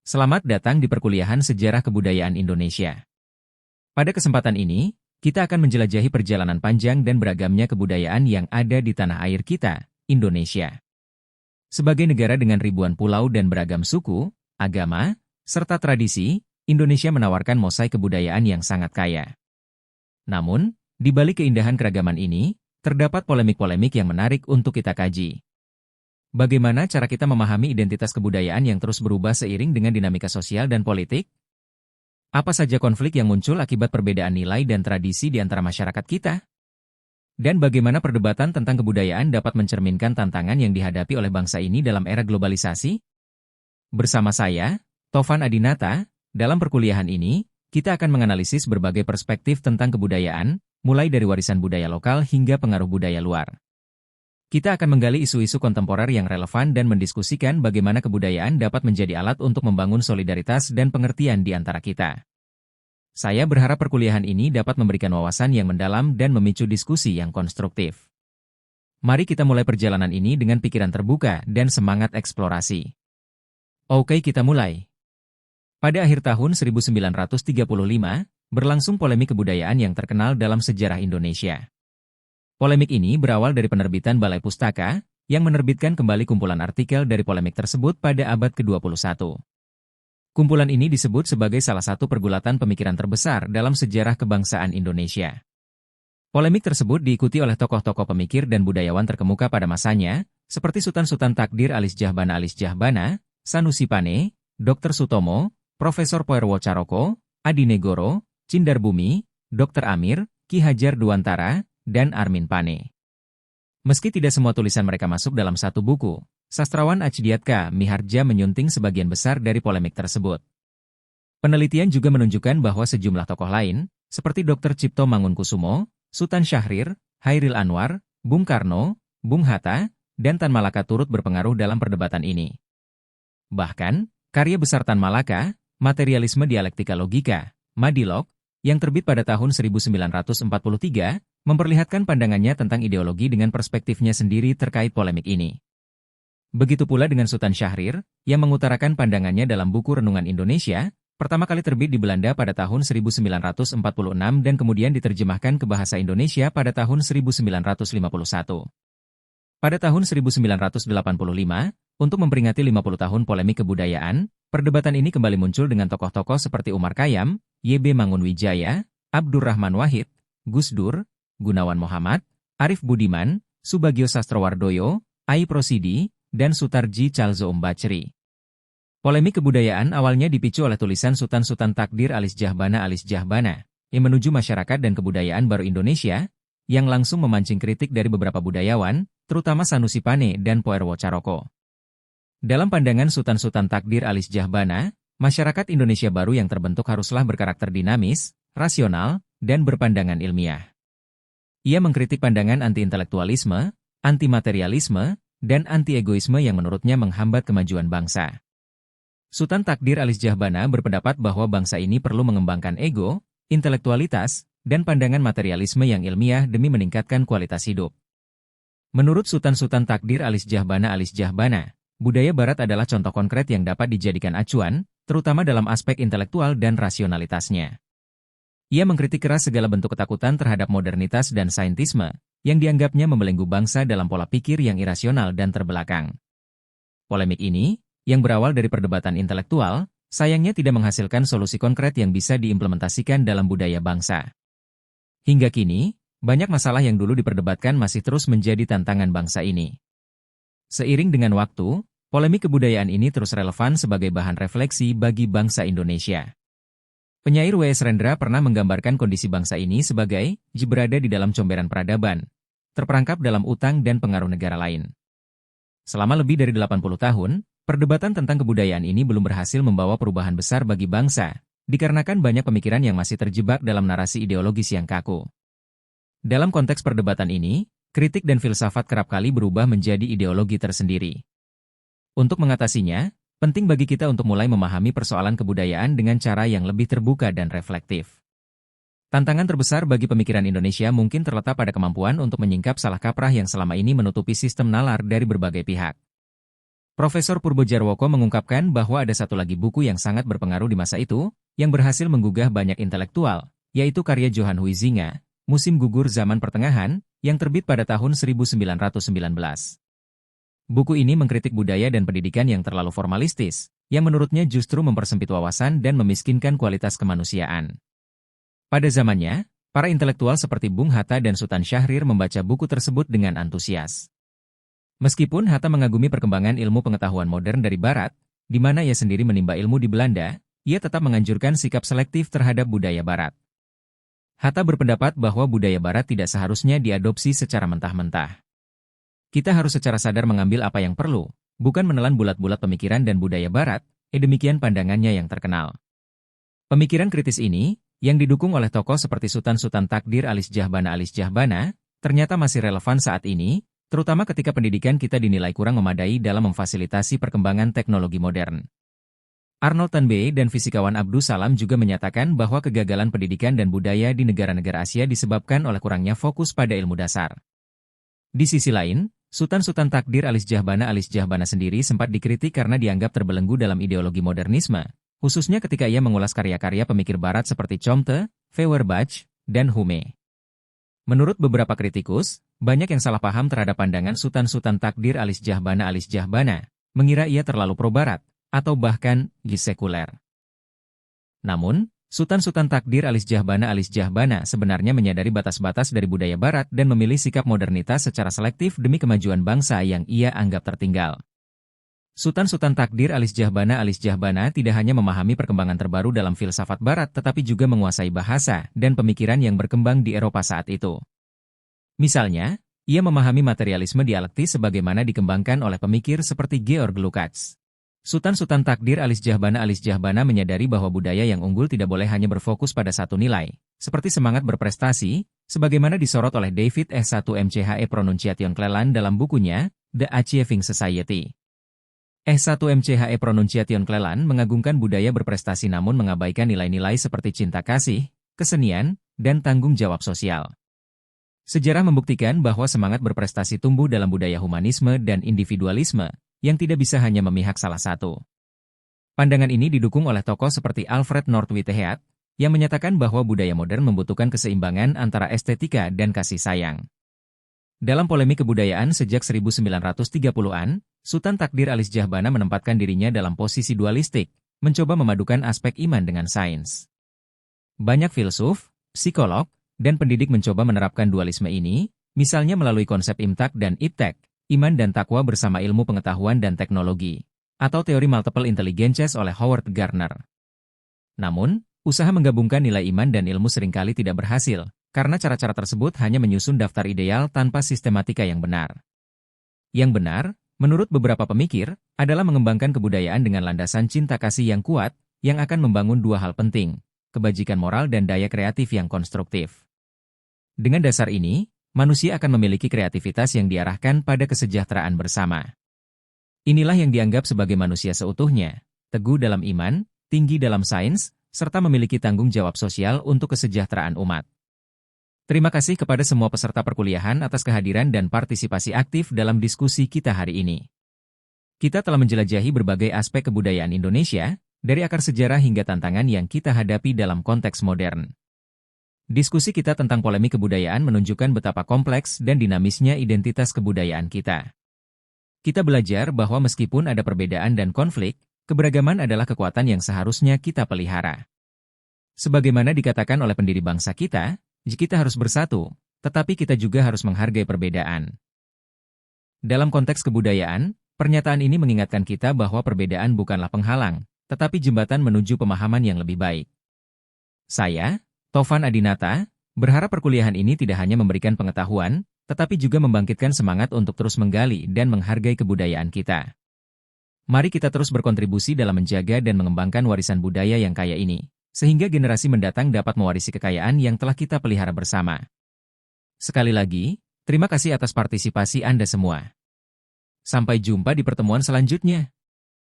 Selamat datang di perkuliahan Sejarah Kebudayaan Indonesia. Pada kesempatan ini, kita akan menjelajahi perjalanan panjang dan beragamnya kebudayaan yang ada di tanah air kita, Indonesia. Sebagai negara dengan ribuan pulau dan beragam suku, agama, serta tradisi, Indonesia menawarkan mosaik kebudayaan yang sangat kaya. Namun, di balik keindahan keragaman ini, terdapat polemik-polemik yang menarik untuk kita kaji. Bagaimana cara kita memahami identitas kebudayaan yang terus berubah seiring dengan dinamika sosial dan politik? Apa saja konflik yang muncul akibat perbedaan nilai dan tradisi di antara masyarakat kita? Dan bagaimana perdebatan tentang kebudayaan dapat mencerminkan tantangan yang dihadapi oleh bangsa ini dalam era globalisasi? Bersama saya, Tovan Adinata, dalam perkuliahan ini, kita akan menganalisis berbagai perspektif tentang kebudayaan, mulai dari warisan budaya lokal hingga pengaruh budaya luar. Kita akan menggali isu-isu kontemporer yang relevan dan mendiskusikan bagaimana kebudayaan dapat menjadi alat untuk membangun solidaritas dan pengertian di antara kita. Saya berharap perkuliahan ini dapat memberikan wawasan yang mendalam dan memicu diskusi yang konstruktif. Mari kita mulai perjalanan ini dengan pikiran terbuka dan semangat eksplorasi. Oke, kita mulai. Pada akhir tahun 1935, berlangsung polemik kebudayaan yang terkenal dalam sejarah Indonesia. Polemik ini berawal dari penerbitan Balai Pustaka, yang menerbitkan kembali kumpulan artikel dari polemik tersebut pada abad ke-21. Kumpulan ini disebut sebagai salah satu pergulatan pemikiran terbesar dalam sejarah kebangsaan Indonesia. Polemik tersebut diikuti oleh tokoh-tokoh pemikir dan budayawan terkemuka pada masanya, seperti Sultan Takdir Alis Jahbana, Sanusi Pane, Dr. Sutomo, Profesor Poerwo Caroko, Adi Negoro, Cindar Bumi, Dr. Amir, Ki Hajar Dewantara, dan Armin Pane. Meski tidak semua tulisan mereka masuk dalam satu buku, sastrawan Achdiatka Miharja menyunting sebagian besar dari polemik tersebut. Penelitian juga menunjukkan bahwa sejumlah tokoh lain, seperti Dr. Cipto Mangunkusumo, Sutan Syahrir, Hairil Anwar, Bung Karno, Bung Hatta, dan Tan Malaka turut berpengaruh dalam perdebatan ini. Bahkan, karya besar Tan Malaka, Materialisme Dialektika Logika, Madilog, yang terbit pada tahun 1943, memperlihatkan pandangannya tentang ideologi dengan perspektifnya sendiri terkait polemik ini. Begitu pula dengan Sutan Syahrir, yang mengutarakan pandangannya dalam buku Renungan Indonesia, pertama kali terbit di Belanda pada tahun 1946 dan kemudian diterjemahkan ke bahasa Indonesia pada tahun 1951. Pada tahun 1985, untuk memperingati 50 tahun polemik kebudayaan, perdebatan ini kembali muncul dengan tokoh-tokoh seperti Umar Khayyam, Y.B. Mangunwijaya, Abdurrahman Wahid, Gus Dur, Gunawan Muhammad, Arif Budiman, Subagio Sastrowardoyo, Ai Prosidi, dan Sutarji Calzoum Bachri. Polemik kebudayaan awalnya dipicu oleh tulisan Sultan Takdir Alis Jahbana, yang menuju masyarakat dan kebudayaan baru Indonesia, yang langsung memancing kritik dari beberapa budayawan, terutama Sanusi Pane dan Poerwo Caroko. Dalam pandangan Sultan Takdir Alis Jahbana, masyarakat Indonesia baru yang terbentuk haruslah berkarakter dinamis, rasional, dan berpandangan ilmiah. Ia mengkritik pandangan anti-intelektualisme, anti-materialisme, dan anti-egoisme yang menurutnya menghambat kemajuan bangsa. Sultan Takdir Alis Jahbana berpendapat bahwa bangsa ini perlu mengembangkan ego, intelektualitas, dan pandangan materialisme yang ilmiah demi meningkatkan kualitas hidup. Menurut Sultan Takdir Alis Jahbana, budaya Barat adalah contoh konkret yang dapat dijadikan acuan, terutama dalam aspek intelektual dan rasionalitasnya. Ia mengkritik keras segala bentuk ketakutan terhadap modernitas dan saintisme, yang dianggapnya membelenggu bangsa dalam pola pikir yang irasional dan terbelakang. Polemik ini, yang berawal dari perdebatan intelektual, sayangnya tidak menghasilkan solusi konkret yang bisa diimplementasikan dalam budaya bangsa. Hingga kini, banyak masalah yang dulu diperdebatkan masih terus menjadi tantangan bangsa ini. Seiring dengan waktu, polemik kebudayaan ini terus relevan sebagai bahan refleksi bagi bangsa Indonesia. Penyair W.S. Rendra pernah menggambarkan kondisi bangsa ini sebagai berada di dalam comberan peradaban, terperangkap dalam utang dan pengaruh negara lain. Selama lebih dari 80 tahun, perdebatan tentang kebudayaan ini belum berhasil membawa perubahan besar bagi bangsa, dikarenakan banyak pemikiran yang masih terjebak dalam narasi ideologis yang kaku. Dalam konteks perdebatan ini, kritik dan filsafat kerap kali berubah menjadi ideologi tersendiri. Untuk mengatasinya, penting bagi kita untuk mulai memahami persoalan kebudayaan dengan cara yang lebih terbuka dan reflektif. Tantangan terbesar bagi pemikiran Indonesia mungkin terletak pada kemampuan untuk menyingkap salah kaprah yang selama ini menutupi sistem nalar dari berbagai pihak. Profesor Purbojarwoko mengungkapkan bahwa ada satu lagi buku yang sangat berpengaruh di masa itu, yang berhasil menggugah banyak intelektual, yaitu karya Johan Huizinga, Musim Gugur Zaman Pertengahan, yang terbit pada tahun 1919. Buku ini mengkritik budaya dan pendidikan yang terlalu formalistis, yang menurutnya justru mempersempit wawasan dan memiskinkan kualitas kemanusiaan. Pada zamannya, para intelektual seperti Bung Hatta dan Sultan Syahrir membaca buku tersebut dengan antusias. Meskipun Hatta mengagumi perkembangan ilmu pengetahuan modern dari Barat, di mana ia sendiri menimba ilmu di Belanda, ia tetap menganjurkan sikap selektif terhadap budaya Barat. Hatta berpendapat bahwa budaya Barat tidak seharusnya diadopsi secara mentah-mentah. Kita harus secara sadar mengambil apa yang perlu, bukan menelan bulat-bulat pemikiran dan budaya Barat, demikian pandangannya yang terkenal. Pemikiran kritis ini, yang didukung oleh tokoh seperti Sultan Takdir Alis Jahbana, ternyata masih relevan saat ini, terutama ketika pendidikan kita dinilai kurang memadai dalam memfasilitasi perkembangan teknologi modern. Arnold Toynbee dan fisikawan Abdus Salam juga menyatakan bahwa kegagalan pendidikan dan budaya di negara-negara Asia disebabkan oleh kurangnya fokus pada ilmu dasar. Di sisi lain, Sultan Takdir Alis Jahbana sendiri sempat dikritik karena dianggap terbelenggu dalam ideologi modernisme, khususnya ketika ia mengulas karya-karya pemikir Barat seperti Comte, Feuerbach, dan Hume. Menurut beberapa kritikus, banyak yang salah paham terhadap pandangan Sultan Takdir Alis Jahbana, mengira ia terlalu pro-Barat, atau bahkan sekuler. Namun, Sultan Takdir Alis Jahbana sebenarnya menyadari batas-batas dari budaya Barat dan memilih sikap modernitas secara selektif demi kemajuan bangsa yang ia anggap tertinggal. Sultan Takdir Alis Jahbana tidak hanya memahami perkembangan terbaru dalam filsafat Barat tetapi juga menguasai bahasa dan pemikiran yang berkembang di Eropa saat itu. Misalnya, ia memahami materialisme dialektis sebagaimana dikembangkan oleh pemikir seperti Georg Lukács. Sultan Takdir Alis Jahbana menyadari bahwa budaya yang unggul tidak boleh hanya berfokus pada satu nilai, seperti semangat berprestasi, sebagaimana disorot oleh David S1 Pronunciation Cleland dalam bukunya, The Achieving Society. S1 Pronunciation Cleland mengagungkan budaya berprestasi namun mengabaikan nilai-nilai seperti cinta kasih, kesenian, dan tanggung jawab sosial. Sejarah membuktikan bahwa semangat berprestasi tumbuh dalam budaya humanisme dan individualisme, yang tidak bisa hanya memihak salah satu. Pandangan ini didukung oleh tokoh seperti Alfred North Whitehead, yang menyatakan bahwa budaya modern membutuhkan keseimbangan antara estetika dan kasih sayang. Dalam polemik kebudayaan sejak 1930-an, Sultan Takdir Alis Jahbana menempatkan dirinya dalam posisi dualistik, mencoba memadukan aspek iman dengan sains. Banyak filsuf, psikolog, dan pendidik mencoba menerapkan dualisme ini, misalnya melalui konsep imtak dan iptek, iman dan takwa bersama ilmu pengetahuan dan teknologi, atau teori multiple intelligences oleh Howard Gardner. Namun, usaha menggabungkan nilai iman dan ilmu seringkali tidak berhasil, karena cara-cara tersebut hanya menyusun daftar ideal tanpa sistematika yang benar. Yang benar, menurut beberapa pemikir, adalah mengembangkan kebudayaan dengan landasan cinta kasih yang kuat, yang akan membangun dua hal penting, kebajikan moral dan daya kreatif yang konstruktif. Dengan dasar ini, manusia akan memiliki kreativitas yang diarahkan pada kesejahteraan bersama. Inilah yang dianggap sebagai manusia seutuhnya, teguh dalam iman, tinggi dalam sains, serta memiliki tanggung jawab sosial untuk kesejahteraan umat. Terima kasih kepada semua peserta perkuliahan atas kehadiran dan partisipasi aktif dalam diskusi kita hari ini. Kita telah menjelajahi berbagai aspek kebudayaan Indonesia, dari akar sejarah hingga tantangan yang kita hadapi dalam konteks modern. Diskusi kita tentang polemik kebudayaan menunjukkan betapa kompleks dan dinamisnya identitas kebudayaan kita. Kita belajar bahwa meskipun ada perbedaan dan konflik, keberagaman adalah kekuatan yang seharusnya kita pelihara. Sebagaimana dikatakan oleh pendiri bangsa kita harus bersatu, tetapi kita juga harus menghargai perbedaan. Dalam konteks kebudayaan, pernyataan ini mengingatkan kita bahwa perbedaan bukanlah penghalang, tetapi jembatan menuju pemahaman yang lebih baik. Saya, Tovan Adinata, berharap perkuliahan ini tidak hanya memberikan pengetahuan, tetapi juga membangkitkan semangat untuk terus menggali dan menghargai kebudayaan kita. Mari kita terus berkontribusi dalam menjaga dan mengembangkan warisan budaya yang kaya ini, sehingga generasi mendatang dapat mewarisi kekayaan yang telah kita pelihara bersama. Sekali lagi, terima kasih atas partisipasi Anda semua. Sampai jumpa di pertemuan selanjutnya.